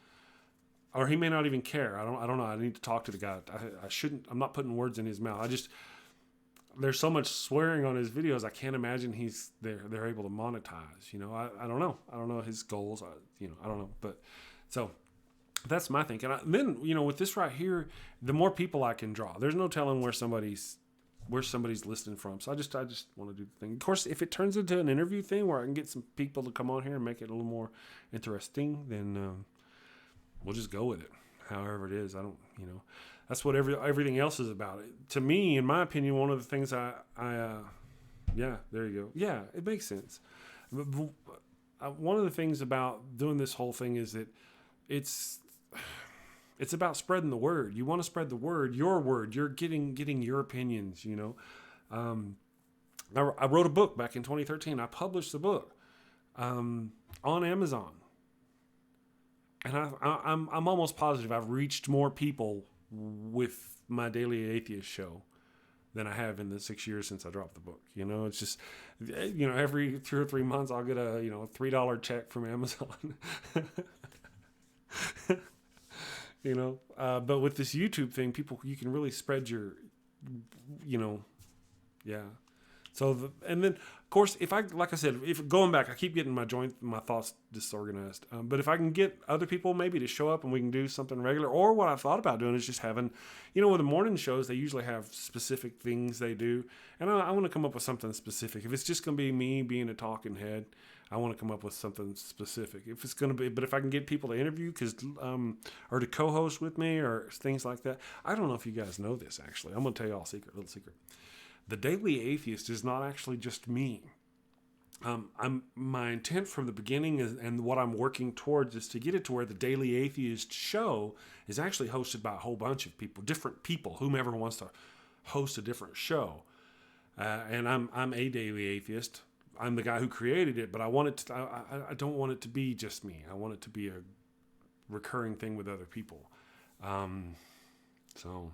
or he may not even care. I don't know. I need to talk to the guy. I'm not putting words in his mouth. There's so much swearing on his videos. I can't imagine they're able to monetize. I don't know. I don't know his goals. I don't know. But so that's my thinking. Then, with this right here, the more people I can draw, there's no telling where somebody's listening from. So I just want to do the thing. Of course, if it turns into an interview thing where I can get some people to come on here and make it a little more interesting, then we'll just go with it. However it is, that's what everything else is about. To me, in my opinion, one of the things yeah, there you go. Yeah, it makes sense. One of the things about doing this whole thing is that it's about spreading the word. You want to spread the word, your word. You're getting your opinions. I wrote a book back in 2013. I published the book on Amazon, and I'm almost positive I've reached more people with my Daily Atheist show than I have in the 6 years since I dropped the book. It's just, every 2 or 3 months I'll get a $3 check from Amazon. But with this YouTube thing, you can really spread your, yeah. So, and then of course, like I said, going back, I keep getting my thoughts disorganized. But if I can get other people maybe to show up and we can do something regular, or what I thought about doing is just having, with the morning shows, they usually have specific things they do. And I want to come up with something specific. If it's just going to be me being a talking head, I want to come up with something specific. But if I can get people to interview, or to co-host with me or things like that. I don't know if you guys know this, actually. I'm going to tell you all a little secret. the Daily Atheist is not actually just me. My intent from the beginning is, and what I'm working towards is to get it to where the Daily Atheist show is actually hosted by a whole bunch of people, different people, whomever wants to host a different show. And I'm a Daily Atheist. I'm the guy who created it, but I want it to, I don't want it to be just me. I want it to be a recurring thing with other people. So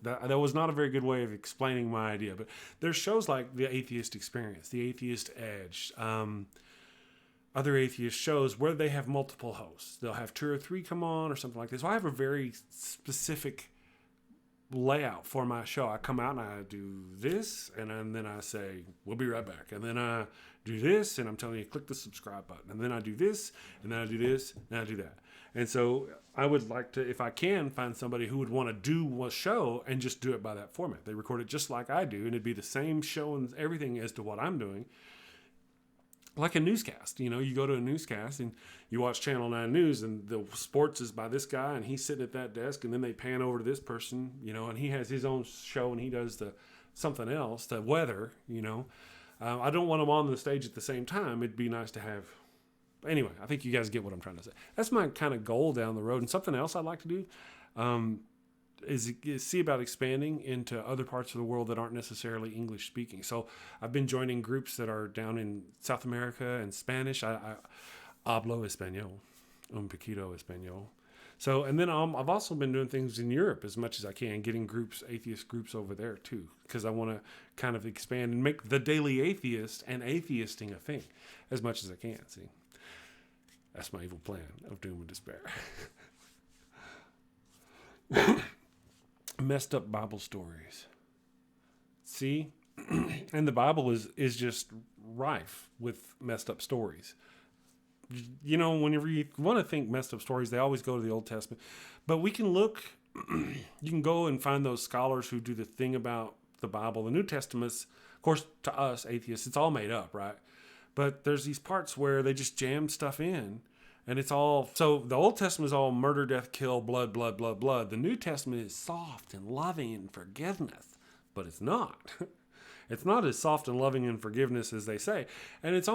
that was not a very good way of explaining my idea, but there's shows like The Atheist Experience, The Atheist Edge, other atheist shows where they have multiple hosts. They'll have 2 or 3 come on or something like this. So I have a very specific layout for my show. I come out and I do this, and then I say, we'll be right back. And then I do this, and I'm telling you, click the subscribe button. And then I do this, and then I do this, and I do that. And so I would like to, if I can, find somebody who would want to do a show and just do it by that format. They record it just like I do, and it'd be the same show and everything as to what I'm doing. Like a newscast. You know, you go to a newscast and you watch Channel 9 News, and the sports is by this guy, and he's sitting at that desk, and then they pan over to this person, you know, and he has his own show, and he does something else, the weather, you know. I don't want them on the stage at the same time. It'd be nice to have... Anyway, I think you guys get what I'm trying to say. That's my kind of goal down the road. And something else I'd like to do is see about expanding into other parts of the world that aren't necessarily English speaking. So I've been joining groups that are down in South America and Spanish. I hablo español, un poquito español. So, and then I've also been doing things in Europe as much as I can, getting groups, atheist groups over there too, because I want to kind of expand and make the Daily Atheist and atheisting a thing as much as I can. See, that's my evil plan of doom and despair. Messed up Bible stories. See, and the Bible is just rife with messed up stories. You know, whenever you want to think messed up stories, they always go to the Old Testament. But we can look, you can go and find those scholars who do the thing about the Bible. The New Testament's, of course, to us atheists, it's all made up, right? But there's these parts where they just jam stuff in, and it's all, so the Old Testament is all murder, death, kill, blood, blood, blood, blood. The New Testament is soft and loving and forgiveness, but it's not. It's not as soft and loving and forgiveness as they say. And it's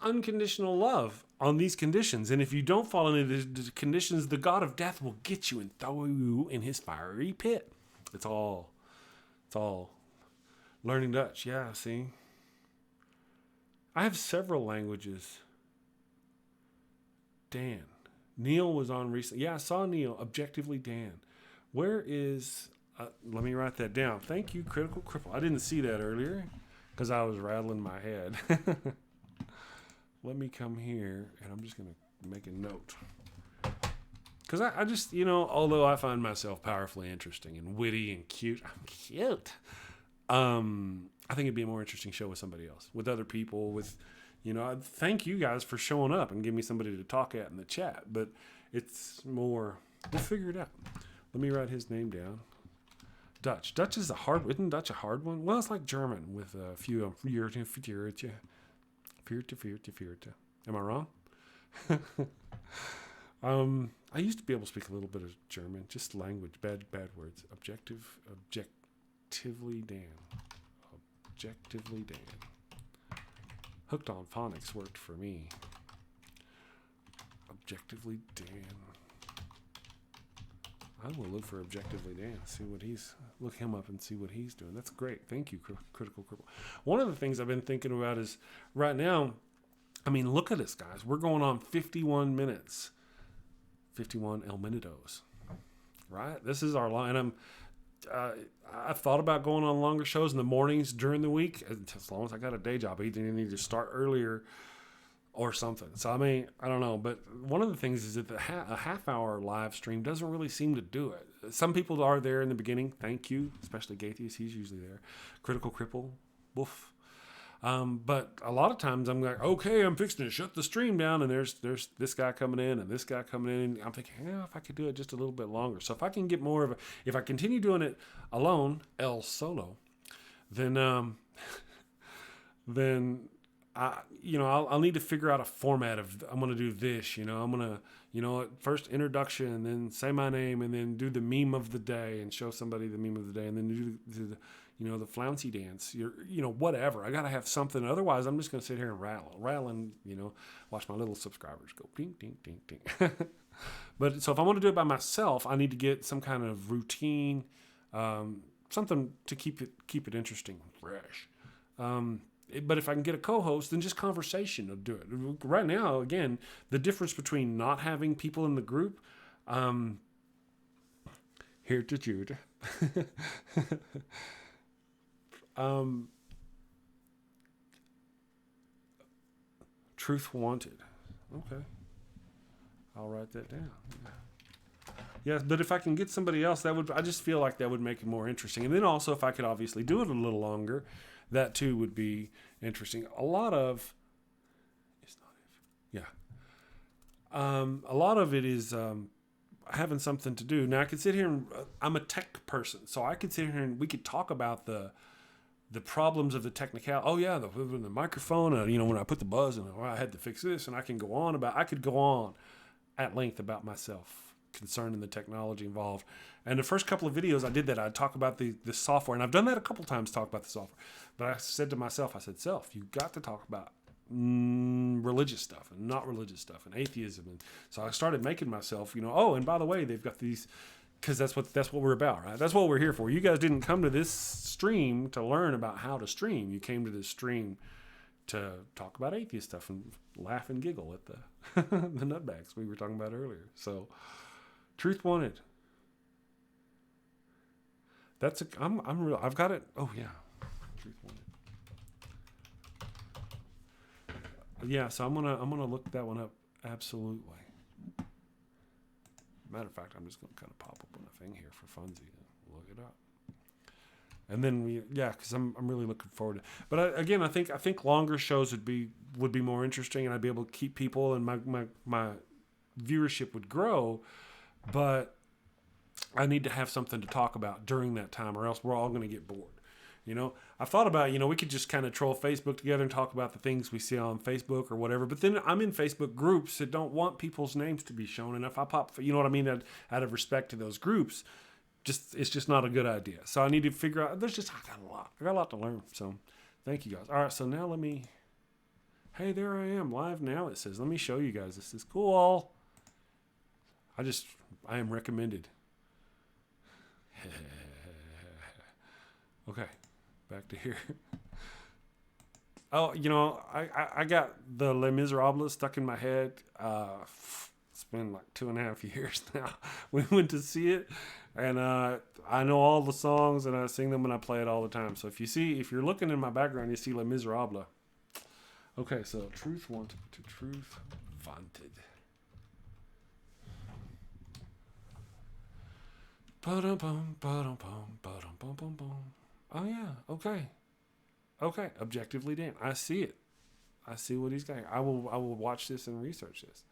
unconditional love on these conditions. And if you don't fall into the conditions, the God of death will get you and throw you in his fiery pit. It's all learning Dutch. Yeah, see? I have several languages. Dan. Neil was on recently. Yeah, I saw Neil. Objectively Dan. Where is... let me write that down. Thank you, Critical Cripple. I didn't see that earlier because I was rattling my head. Let me come here, and I'm just going to make a note. Because I just, you know, although I find myself powerfully interesting and witty and cute, I'm cute. I think it'd be a more interesting show with somebody else, with other people, with, you know, thank you guys for showing up and giving me somebody to talk at in the chat. But it's more, we'll figure it out. Let me write his name down. Dutch. Dutch is isn't Dutch a hard one? Well, it's like German with a few Vierte. Am I wrong? I used to be able to speak a little bit of German, just language, bad words. Objectively Dan. Objectively Dan. Hooked on Phonics worked for me. Objectively Dan. I will look for Objectively Dan, look him up and see what he's doing. That's great. Thank you, Critical Cripple. One of the things I've been thinking about is right now, I mean, look at us, guys. We're going on 51 minutes. 51 El Minutos. Right? This is our line. I've thought about going on longer shows in the mornings during the week, as long as I got a day job. I either need to start earlier or something. So, I mean, I don't know. But one of the things is that a half-hour live stream doesn't really seem to do it. Some people are there in the beginning. Thank you. Especially Gaytheist. He's usually there. Critical Cripple. Woof. But a lot of times I'm like, okay, I'm fixing to shut the stream down. And there's this guy coming in and this guy coming in. I'm thinking, if I could do it just a little bit longer. So if I can get more of if I continue doing it alone, El Solo, then I'll need to figure out a format of, I'm going to do this, I'm going to, first introduction and then say my name and then do the meme of the day and show somebody the meme of the day and then do the the flouncy dance, whatever. I got to have something. Otherwise, I'm just going to sit here and rattle and, watch my little subscribers go ding, ding, ding, ding. But so if I want to do it by myself, I need to get some kind of routine, something to keep it interesting, fresh. But if I can get a co-host, then just conversation will do it. Right now, again, the difference between not having people in the group, here to Jude. Truth wanted. Okay. I'll write that down. Yeah, but if I can get somebody else, I just feel like that would make it more interesting. And then also, if I could obviously do it a little longer, that too would be interesting. A lot of it is having something to do. Now I could sit here and I'm a tech person, so I could sit here and we could talk about the problems of the technicality. Oh yeah, the microphone. When I put the buzz in, I had to fix this, and I could go on at length about myself concerning the technology involved. And the first couple of videos I did that, I'd talk about the software, and I've done that a couple times, talk about the software. But I said to myself, you got to talk about religious stuff and not religious stuff and atheism. And so I started making myself, and by the way, they've got these, because that's what we're about, right? That's what we're here for. You guys didn't come to this stream to learn about how to stream. You came to this stream to talk about atheist stuff and laugh and giggle at the the nutbags we were talking about earlier. So, truth wanted. I'm real. I've got it. Oh yeah, truth wanted. Yeah, so I'm gonna look that one up. Absolutely. Matter of fact, I'm just gonna kind of pop up on a thing here for funsies and look it up. And then because I'm really looking forward to it. But I think longer shows would be more interesting, and I'd be able to keep people, and my viewership would grow. But I need to have something to talk about during that time, or else we're all going to get bored. I've thought about, we could just kind of troll Facebook together and talk about the things we see on Facebook or whatever. But then I'm in Facebook groups that don't want people's names to be shown. And if I pop, you know what I mean, out of respect to those groups, it's just not a good idea. So I need to figure out, I got a lot to learn. So thank you guys. All right. So now hey, there I am live now. It says, let me show you guys. This is cool. I am recommended. Okay. Back to here. Oh, I got the Les Miserables stuck in my head. It's been like 2.5 years now. We went to see it, and I know all the songs, and I sing them, and I play it all the time. So if you're looking in my background, you see Les Miserables. Okay, so truth wanted to truth vaunted. Ba-dum-bum, ba-dum-bum, ba-dum-bum-bum-bum. Oh yeah, okay. Objectively, Dan, I see it. I see what he's got here. I will watch this and research this.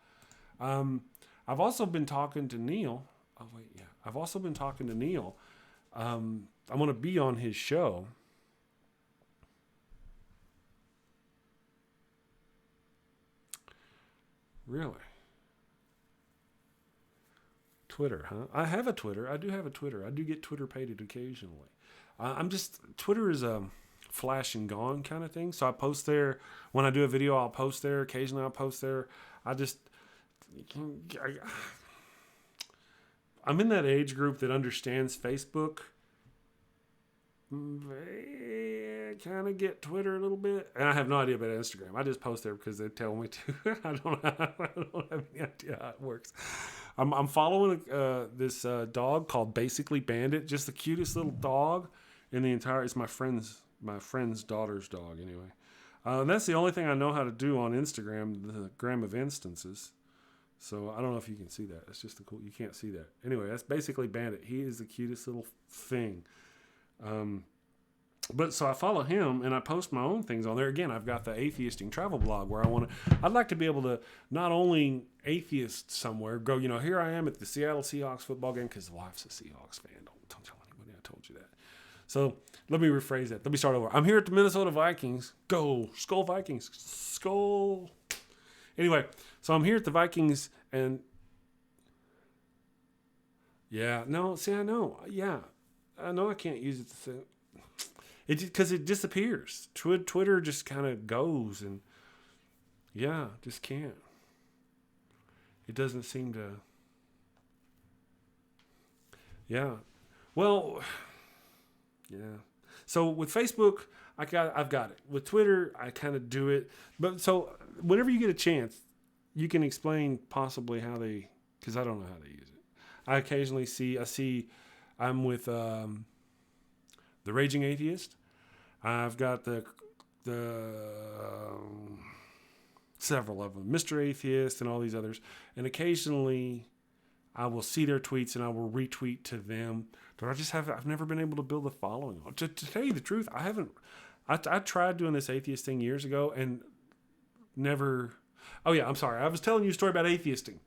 I've also been talking to Neil. Oh wait, yeah. I've also been talking to Neil. I'm gonna be on his show. Really? Twitter, huh? I have a Twitter. I do have a Twitter. I do get Twitter pated occasionally. Twitter is a flash and gone kind of thing. So I post there. When I do a video, I'll post there. Occasionally I'll post there. I'm in that age group that understands Facebook. Kind of get Twitter a little bit. And I have no idea about Instagram. I just post there because they tell me to. I don't have any idea how it works. I'm following this dog called Basically Bandit. Just the cutest little dog in the entire. It's my friend's daughter's dog anyway. And that's the only thing I know how to do on Instagram, the gram of instances. So I don't know if you can see that. It's just you can't see that. Anyway, that's Basically Bandit. He is the cutest little thing. But so I follow him and I post my own things on there. Again, I've got the atheisting travel blog where I'd like to be able to not only atheist somewhere, go, here I am at the Seattle Seahawks football game because the wife's a Seahawks fan. Don't tell anybody I told you that. So let me rephrase that. Let me start over. I'm here at the Minnesota Vikings. Go, Skull Vikings. Skull. Anyway, so I'm here at the Vikings and I know. Yeah. I know I can't use it to say. because it disappears. Twitter just kind of goes and just can't. It doesn't seem to. Yeah. Well, yeah. So with Facebook, I've got it. With Twitter, I kind of do it. But so whenever you get a chance, you can explain possibly how because I don't know how they use it. I occasionally I'm with the Raging Atheist. I've got the several of them, Mr. Atheist and all these others. And occasionally I will see their tweets and I will retweet to them. But I've never been able to build a following. To tell you the truth, I haven't. I tried doing this atheist thing years ago and never. Oh yeah, I'm sorry. I was telling you a story about atheisting.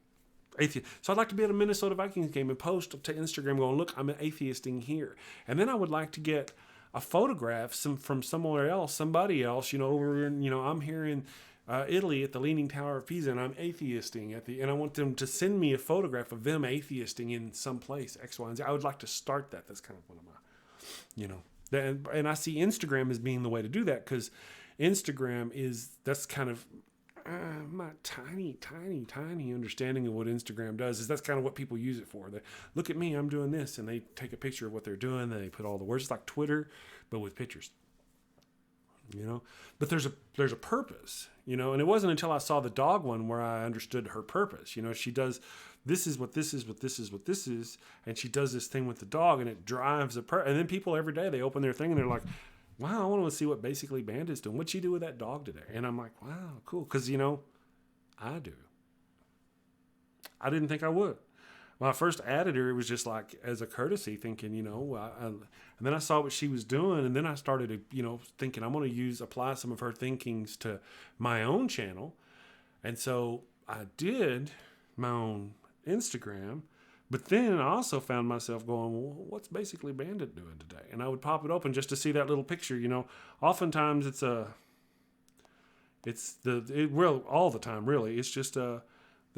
So I'd like to be at a Minnesota Vikings game and post to Instagram going, look, I'm atheisting here. And then I would like to get a photograph from somewhere else, somebody else, over in, I'm here in Italy at the Leaning Tower of Pisa and I'm atheisting and I want them to send me a photograph of them atheisting in some place, X, Y, and Z. I would like to start that. That's kind of one of my, and I see Instagram as being the way to do that because Instagram that's kind of my tiny understanding of what Instagram does is that's kind of what people use it for. They look at me, I'm doing this, and they take a picture of what they're doing. And they put all the words. It's like Twitter, but with pictures. But there's a purpose, and it wasn't until I saw the dog one where I understood her purpose. She does this is what this is, what this is, what this is, and she does this thing with the dog, and it drives and then people every day they open their thing and they're like, wow, I want to see what Basically Bandit's doing. What'd she do with that dog today? And I'm like, wow, cool. Because, I do. I didn't think I would. When I first added her, it was just like as a courtesy thinking, and then I saw what she was doing. And then I started, thinking I'm going to apply some of her thinkings to my own channel. And so I did my own Instagram. But then I also found myself going, well, what's Basically Bandit doing today? And I would pop it open just to see that little picture. Oftentimes all the time, really. It's just the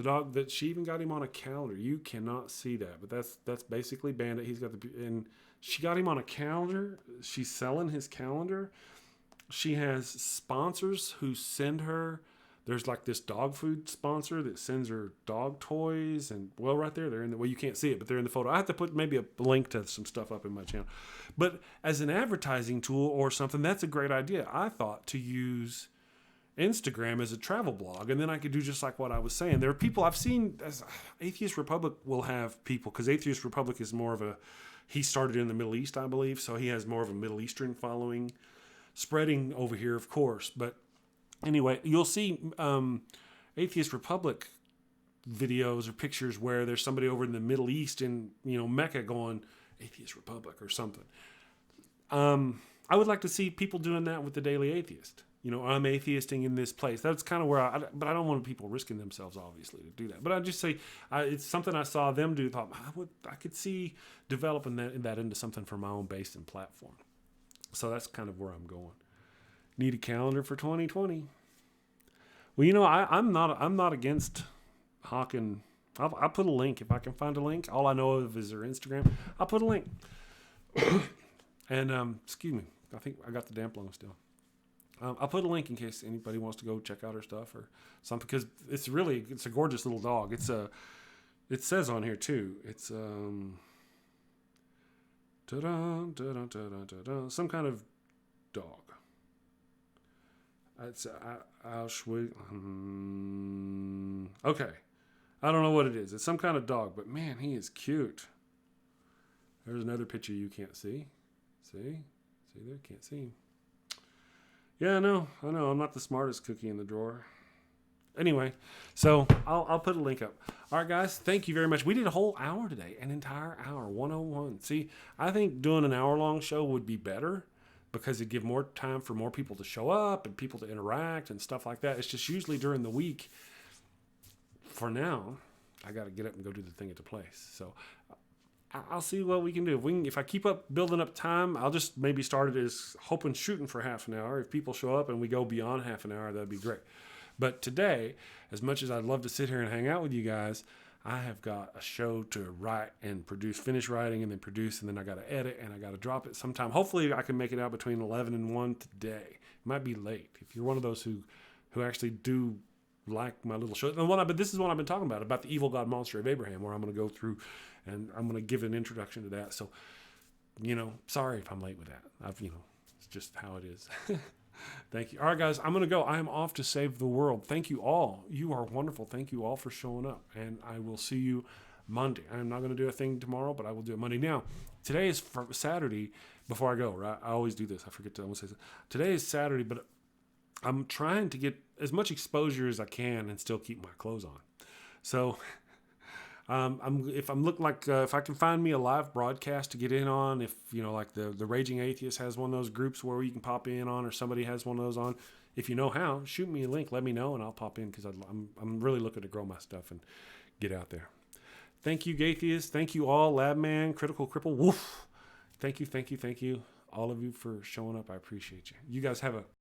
dog that she even got him on a calendar. You cannot see that, but that's Basically Bandit. He's got and she got him on a calendar. She's selling his calendar. She has sponsors who send her. There's like this dog food sponsor that sends her dog toys and right there, they're in you can't see it, but they're in the photo. I have to put maybe a link to some stuff up in my channel, but as an advertising tool or something, that's a great idea. I thought to use Instagram as a travel blog, and then I could do just like what I was saying. There are people I've seen as Atheist Republic will have people because Atheist Republic is more of he started in the Middle East, I believe. So he has more of a Middle Eastern following spreading over here, of course, but anyway, you'll see Atheist Republic videos or pictures where there's somebody over in the Middle East in Mecca going Atheist Republic or something. I would like to see people doing that with the Daily Atheist. I'm atheisting in this place. That's kind of where but I don't want people risking themselves, obviously, to do that. But I just say it's something I saw them do. Thought I could see developing that into something for my own base and platform. So that's kind of where I'm going. Need a calendar for 2020. Well, I'm not against hawking. I'll put a link if I can find a link. All I know of is their Instagram. I'll put a link. And excuse me, I think I got the damp lung still. I'll put a link in case anybody wants to go check out her stuff or something because it's a gorgeous little dog. It says on here too. It's some kind of dog. It's Auschwitz. Okay. I don't know what it is. It's some kind of dog, but man, he is cute. There's another picture you can't see. See there? Can't see him. Yeah, I know. I'm not the smartest cookie in the drawer. Anyway, so I'll put a link up. All right, guys, thank you very much. We did a whole hour today, an entire hour, 101. See, I think doing an hour-long show would be better because it'd give more time for more people to show up and people to interact and stuff like that. It's just usually during the week. For now, I got to get up and go do the thing at the place. So I'll see what we can do. If I keep up building up time, I'll just maybe start it as shooting for half an hour. If people show up and we go beyond half an hour, that'd be great. But today, as much as I'd love to sit here and hang out with you guys, I have got a show to write and produce, finish writing and then produce, and then I got to edit and I got to drop it sometime. Hopefully I can make it out between 11 and 1 today. It might be late. If you're one of those who actually do like my little show. But this is what I've been talking about the evil God monster of Abraham, where I'm going to go through and I'm going to give an introduction to that. So, sorry if I'm late with that. It's just how it is. Thank you. All right, guys, I'm going to go. I am off to save the world. Thank you all. You are wonderful. Thank you all for showing up. And I will see you Monday. I'm not going to do a thing tomorrow, but I will do it Monday. Now, today is Saturday before I go, right? I always do this. I forget to almost say this. Today is Saturday, but I'm trying to get as much exposure as I can and still keep my clothes on. So if I can find me a live broadcast to get in on, if like the Raging Atheist has one of those groups where you can pop in on, or somebody has one of those on, if you know how, shoot me a link, let me know, and I'll pop in, because I'm really looking to grow my stuff and get out there. Thank you, Gaytheist. Thank you all, Labman, Critical Cripple, Woof. Thank you, all of you, for showing up. I appreciate you. You guys have a